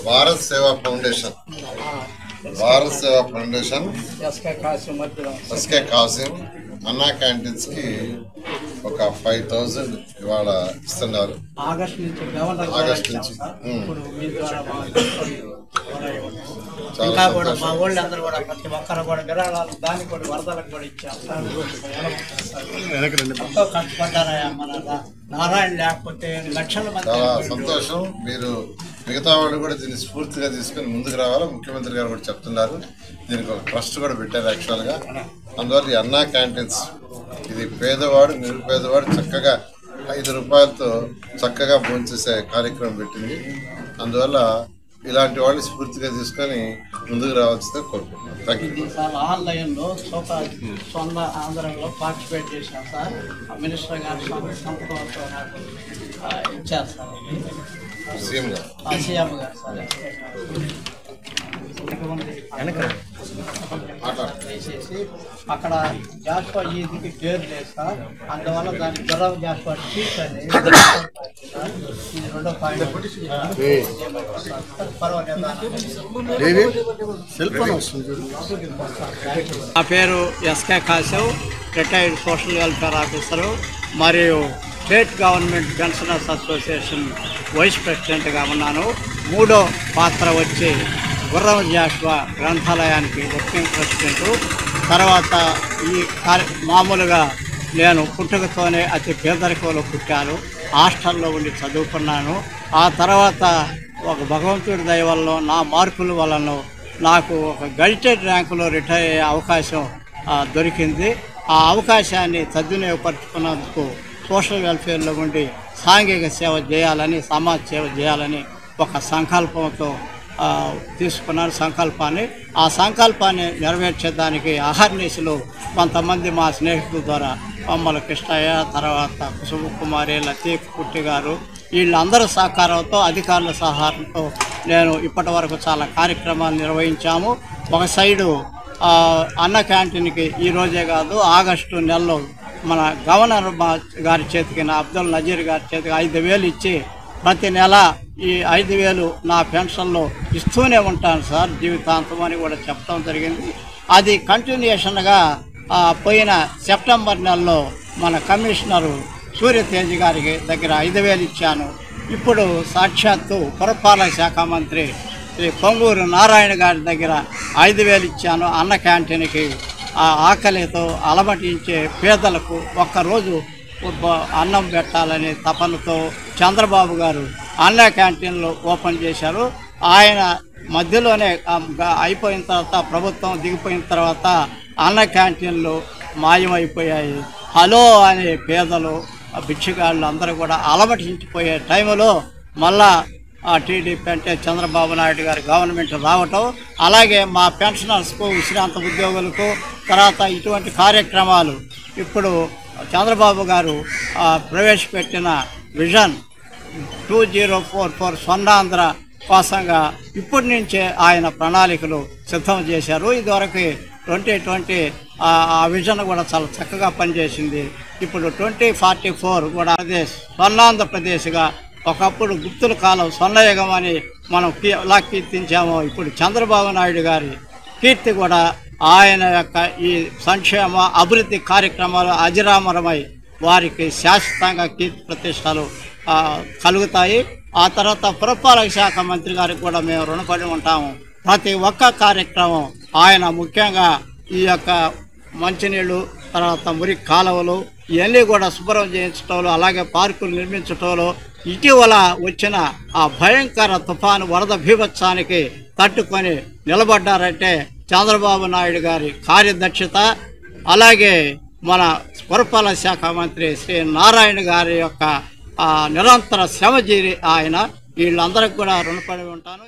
భారత్ సేవా foundation SK Kasim అన్నా canteens కి ఒక 5,000 ఇవాళ ఇస్తున్నారు. ఆగస్ట్ నుంచి ఇంకా కూడా మా ఊళ్ళో అందరూ కూడా ప్రతి ఒక్కరు కూడా విరాళాలు దానికి కూడా వరదలకు కూడా ఇచ్చారు. కష్టపడ్డారా మన నారాయణ, లేకపోతే లక్షల మంది. చాలా సంతోషం. మీరు మిగతా వాళ్ళు కూడా దీన్ని స్ఫూర్తిగా తీసుకుని ముందుకు రావాలా. ముఖ్యమంత్రి గారు కూడా చెప్తున్నారు. దీనికి ఒక ట్రస్ట్ కూడా పెట్టారు యాక్చువల్గా. అందువల్ల ఈ అన్నా క్యాంటీన్స్ ఇది పేదవాడు నిరుపేదవాడు చక్కగా 5 రూపాయలతో చక్కగా భోంచేసే కార్యక్రమం పెట్టింది. అందువల్ల ఇలాంటి వాళ్ళు స్ఫూర్తిగా తీసుకొని ముందుకు రావాల్సిందే కోరుకుంటున్నాను. Thank you. ఆన్లైన్లో సొంత ఆంధ్రంలో పార్టిసిపేట్ చేశాను సార్. మినిస్టర్ గారు సంతకంతో నాకు ఇచ్చారు సార్. సీఎం గారు సార్ వేసేసి అక్కడ జాస్పా ఈదికి పేరు లేదు సార్. అందువల్ల దాని గుర్రం జాస్పా చీట్ అని ఇది 2 పాయింట్ నా పేరు SK Kasim, retired social welfare officer మరియు state government pensioners association vice ప్రెసిడెంట్గా ఉన్నాను. 3వ పాత్ర వచ్చి గుర్రం జాస్వా గ్రంథాలయానికి వర్కింగ్ ప్రెసిడెంటు. తర్వాత ఈ మామూలుగా నేను పుట్టుకతోనే అతి పేదరికంలో పుట్టాను. హాస్టల్లో ఉండి చదువుకున్నాను. ఆ తర్వాత ఒక భగవంతుడి దయ వల్ల నా మార్కుల వలన నాకు ఒక గజిటెడ్ ర్యాంకులో రిటైర్ అయ్యే అవకాశం దొరికింది. ఆ అవకాశాన్ని సద్వినియోగపరుచుకున్నందుకు సోషల్ వెల్ఫేర్లో ఉండి సాంఘిక సేవ చేయాలని, సమాజ సేవ చేయాలని ఒక సంకల్పంతో తీసుకున్నాను సంకల్పాన్ని. ఆ సంకల్పాన్ని నెరవేర్చేదానికి అహర్నిశలు కొంతమంది మా స్నేహితుల ద్వారా కొమ్మల కృష్ణయ్య, తర్వాత కుసుమకుమారి, లతీఫ్ కుట్టి గారు, వీళ్ళందరూ సహకారంతో అధికారుల సహకారంతో నేను ఇప్పటి వరకు చాలా కార్యక్రమాలు నిర్వహించాము. ఒక సైడు అన్న క్యాంటీన్కి ఈరోజే కాదు ఆగస్టు నెలలో మన గవర్నర్ గారి చేతికి, నా అబ్దుల్ నజీర్ గారి చేతికి 5,000 ఇచ్చి ప్రతి నెల ఈ 5,000 నా పెన్షన్లో ఇస్తూనే ఉంటాను సార్ జీవితాంతం అని కూడా చెప్పడం జరిగింది. అది కంటిన్యూషన్గా పోయిన సెప్టెంబర్ నెలలో మన కమిషనరు సూర్యతేజ్ గారికి దగ్గర 5,000 ఇచ్చాను. ఇప్పుడు సాక్షాత్తు పురపాలక శాఖ మంత్రి శ్రీ పొంగూరు నారాయణ గారి దగ్గర 5,000 ఇచ్చాను. అన్న క్యాంటీన్కి ఆకలితో అలమటించే పేదలకు ఒక్కరోజు అన్నం పెట్టాలనే తపనతో చంద్రబాబు గారు అన్న క్యాంటీన్లు ఓపెన్ చేశారు. ఆయన మధ్యలోనే అయిపోయిన తర్వాత, ప్రభుత్వం దిగిపోయిన తర్వాత అన్న క్యాంటీన్లు మాయమైపోయాయి. హలో అనే పేదలు, భిక్షగాళ్ళు అందరూ కూడా అలమటించిపోయే టైంలో మళ్ళా టీడీపీ అంటే చంద్రబాబు నాయుడు గారి గవర్నమెంట్ రావటం, అలాగే మా పెన్షనర్స్కు, విశ్రాంత ఉద్యోగులకు, తర్వాత ఇటువంటి కార్యక్రమాలు ఇప్పుడు చంద్రబాబు గారు ప్రవేశపెట్టిన విజన్ 2044 స్వర్ణాంధ్ర కోసంగా ఇప్పటి నుంచే ఆయన ప్రణాళికలు సిద్ధం చేశారు. ఇదివరకు 2020 ఆ విజన్ కూడా చాలా చక్కగా పనిచేసింది. ఇప్పుడు 2044 కూడా స్వర్ణాంధ్రప్రదేశ్గా, ఒకప్పుడు గుప్తుల కాలం స్వర్ణయుగం అని మనం ఎలా కీర్తించామో, ఇప్పుడు చంద్రబాబు నాయుడు గారి కీర్తి కూడా ఆయన యొక్క ఈ సంక్షేమ అభివృద్ధి కార్యక్రమాలు అజరామరమై వారికి శాశ్వతంగా కీర్తి ప్రతిష్టలు కలుగుతాయి. ఆ తర్వాత పురపాలక శాఖ మంత్రి గారికి కూడా మేము రుణపడి ఉంటాము. ప్రతి ఒక్క కార్యక్రమం ఆయన ముఖ్యంగా ఈ యొక్క మంచినీళ్ళు, తర్వాత మురికి కాలువలు ఇవన్నీ కూడా శుభ్రం చేయించడంలో, అలాగే పార్కులు నిర్మించడంలో, ఇటీవల వచ్చిన ఆ భయంకర తుఫాను వరద బీభత్సానికి తట్టుకొని నిలబడ్డారంటే చంద్రబాబు నాయుడు గారి కార్యదక్షత, అలాగే మన పురపాలక శాఖ మంత్రి శ్రీ నారాయణ గారి యొక్క నిరంతర శ్రమజీవి ఆయన. వీళ్ళందరికీ కూడా రుణపడి ఉంటాను.